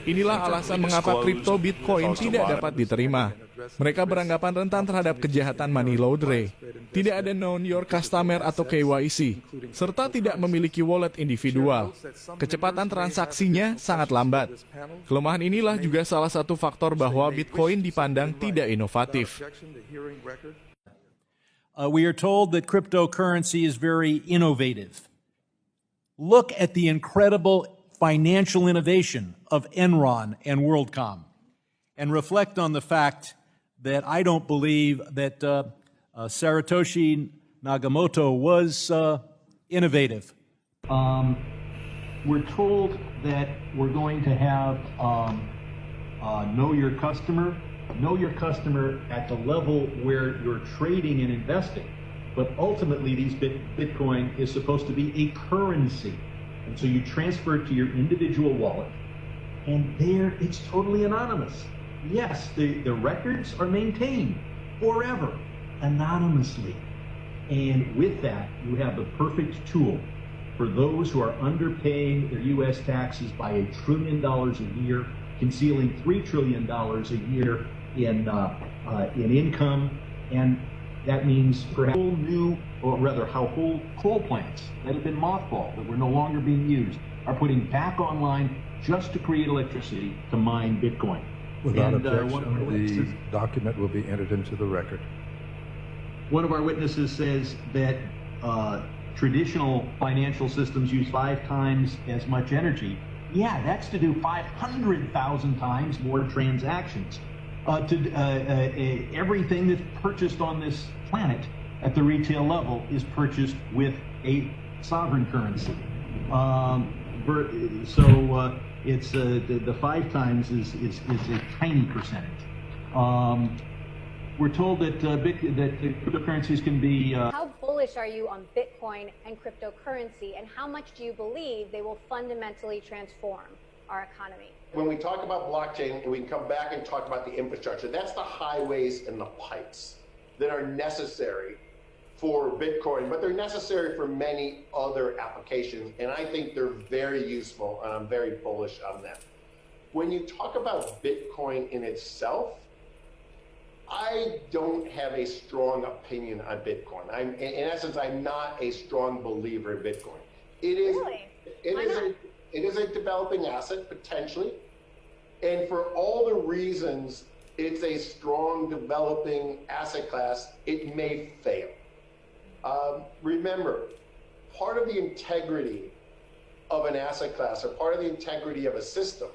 Inilah alasan mengapa kripto Bitcoin tidak dapat diterima. Mereka beranggapan rentan terhadap kejahatan money laundering. Tidak ada know your customer atau KYC, serta tidak memiliki wallet individual. Kecepatan transaksinya sangat lambat. Kelemahan inilah juga salah satu faktor bahwa Bitcoin dipandang tidak inovatif. We are told that cryptocurrency is very innovative. Look at the incredible financial innovation of Enron and WorldCom, and reflect on the fact that I don't believe that Satoshi Nakamoto was innovative. We're told that we're going to have know your customer at the level where you're trading and investing. But ultimately, Bitcoin is supposed to be a currency. And so you transfer it to your individual wallet, and there it's totally anonymous. Yes, the records are maintained forever, anonymously. And with that, you have the perfect tool for those who are underpaying their U.S. taxes by $1 trillion a year, concealing $3 trillion a year in income, and that means perhaps whole new, or rather how whole coal plants that have been mothballed, that were no longer being used, are putting back online just to create electricity to mine Bitcoin. Without objection, the document will be entered into the record. One of our witnesses says that traditional financial systems use 5 times as much energy. Yeah, that's to do 500,000 times more transactions. Everything that's purchased on this planet at the retail level is purchased with a sovereign currency. It's the 5 times is a tiny percentage. We're told that cryptocurrencies can be. How bullish are you on Bitcoin and cryptocurrency, and how much do you believe they will fundamentally transform our economy? When we talk about blockchain, we can come back and talk about the infrastructure. That's the highways and the pipes that are necessary for Bitcoin, but they're necessary for many other applications, and I think they're very useful, and I'm very bullish on them. When you talk about Bitcoin in itself, I don't have a strong opinion on Bitcoin. In essence, I'm not a strong believer in Bitcoin. It is, Really? it is a developing asset, potentially. And for all the reasons it's a strong developing asset class, it may fail. Remember, part of the integrity of an asset class, or part of the integrity of a system,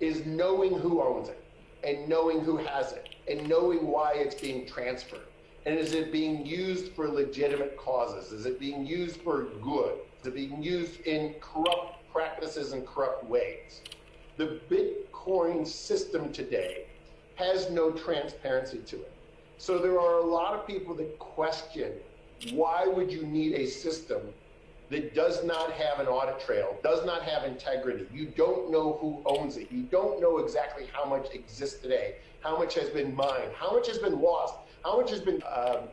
is knowing who owns it, and knowing who has it, and knowing why it's being transferred. And is it being used for legitimate causes? Is it being used for good? Is it being used in corrupt practices and corrupt ways? The Bitcoin system today has no transparency to it. So there are a lot of people that question, why would you need a system that does not have an audit trail, does not have integrity? You don't know who owns it. You don't know exactly how much exists today, how much has been mined, how much has been lost, how much has been,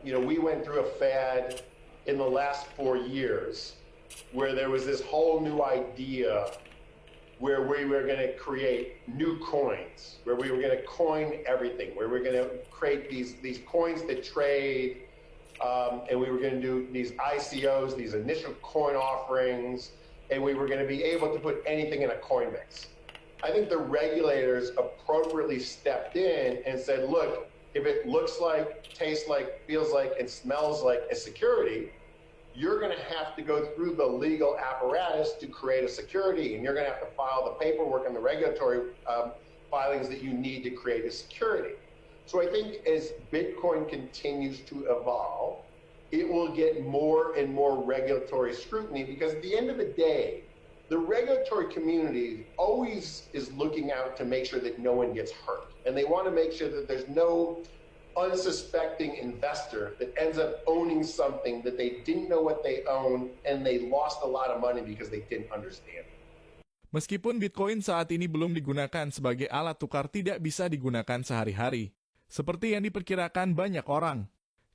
we went through a fad in the last 4 years where there was this whole new idea where we were going to create new coins, where we were going to coin everything, where we're going to create these coins that trade, and we were going to do these ICOs, these initial coin offerings, and we were going to be able to put anything in a coin mix. I think the regulators appropriately stepped in and said, look, if it looks like, tastes like, feels like, and smells like a security, you're going to have to go through the legal apparatus to create a security, and you're going to have to file the paperwork and the regulatory filings that you need to create a security. So I think as Bitcoin continues to evolve, it will get more and more regulatory scrutiny, because at the end of the day, the regulatory community always is looking out to make sure that no one gets hurt. And they want to make sure that there's no unsuspecting investor that ends up owning something that they didn't know what they owned, and they lost a lot of money because they didn't understand it. Meskipun Bitcoin saat ini belum digunakan sebagai alat tukar tidak bisa digunakan sehari-hari, seperti yang diperkirakan banyak orang,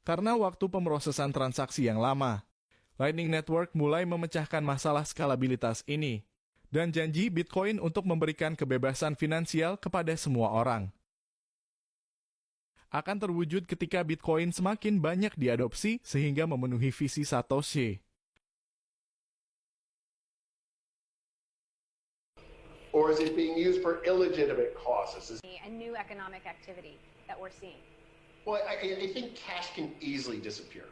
karena waktu pemrosesan transaksi yang lama. Lightning Network mulai memecahkan masalah skalabilitas ini. dan janji Bitcoin untuk memberikan kebebasan finansial kepada semua orang akan terwujud ketika Bitcoin semakin banyak diadopsi sehingga memenuhi visi Satoshi. Or is it being used for illegitimate causes? A new economic activity that we're seeing. Well, I think cash can easily disappear.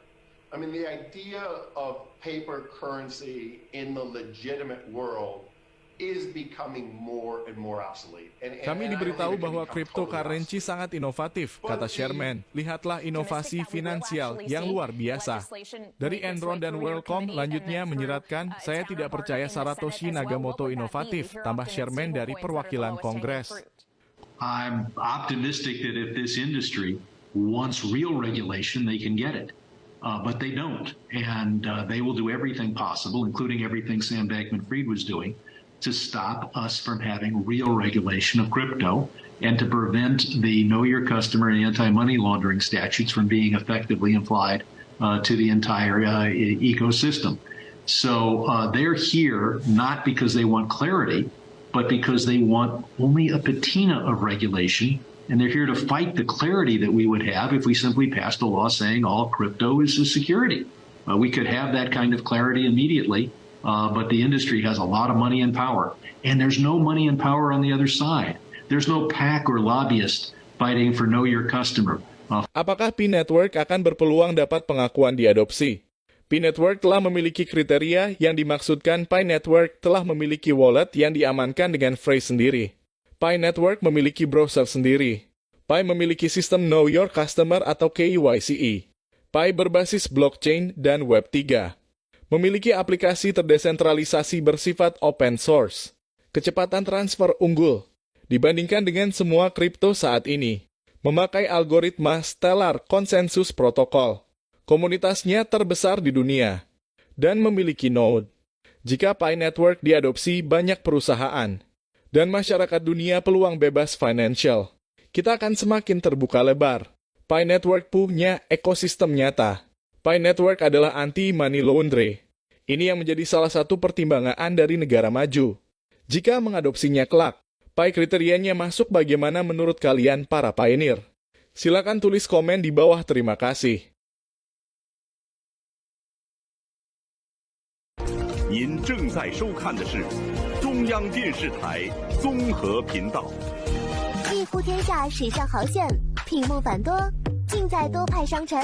I mean, the idea of paper currency in the legitimate world is becoming more and more obsolete. Kami diberitahu bahwa cryptocurrency sangat inovatif, kata Sherman. Lihatlah inovasi finansial yang luar biasa. Dari Enron dan WorldCom, lanjutnya menyeratkan, saya tidak percaya Satoshi Nakamoto inovatif, tambah Sherman dari perwakilan Kongres. I'm optimistic that if this industry wants real regulation, they can get it. But they don't. And they will do everything possible, including everything Sam Bankman-Fried was doing, to stop us from having real regulation of crypto and to prevent the Know Your Customer and anti-money laundering statutes from being effectively applied to the entire ecosystem. So they're here not because they want clarity, but because they want only a patina of regulation, and they're here to fight the clarity that we would have if we simply passed a law saying all crypto is a security. We could have that kind of clarity immediately. But the industry has a lot of money and power, and there's no money and power on the other side. There's no PAC or lobbyist fighting for Know Your Customer. Apakah P-Network akan berpeluang dapat pengakuan diadopsi? P-Network telah memiliki kriteria yang dimaksudkan. P-Network telah memiliki wallet yang diamankan dengan phrase sendiri. P-Network memiliki browser sendiri. Pi memiliki sistem Know Your Customer atau KYCE. Pi berbasis blockchain dan Web3. Memiliki aplikasi terdesentralisasi bersifat open source. Kecepatan transfer unggul dibandingkan dengan semua kripto saat ini. Memakai algoritma Stellar Consensus Protocol. Komunitasnya terbesar di dunia. Dan memiliki node. Jika Pi Network diadopsi banyak perusahaan dan masyarakat dunia peluang bebas financial, kita akan semakin terbuka lebar. Pi Network punya ekosistem nyata. Pi Network adalah anti-money laundering. Ini yang menjadi salah satu pertimbangan dari negara maju. Jika mengadopsinya kelak, Pi kriterianya masuk bagaimana menurut kalian para pioneer? Silakan tulis komen di bawah. Terima kasih. 您正在收看的是中央电视台综合频道。一呼天下，水上豪县，屏幕繁多，尽在多派商城。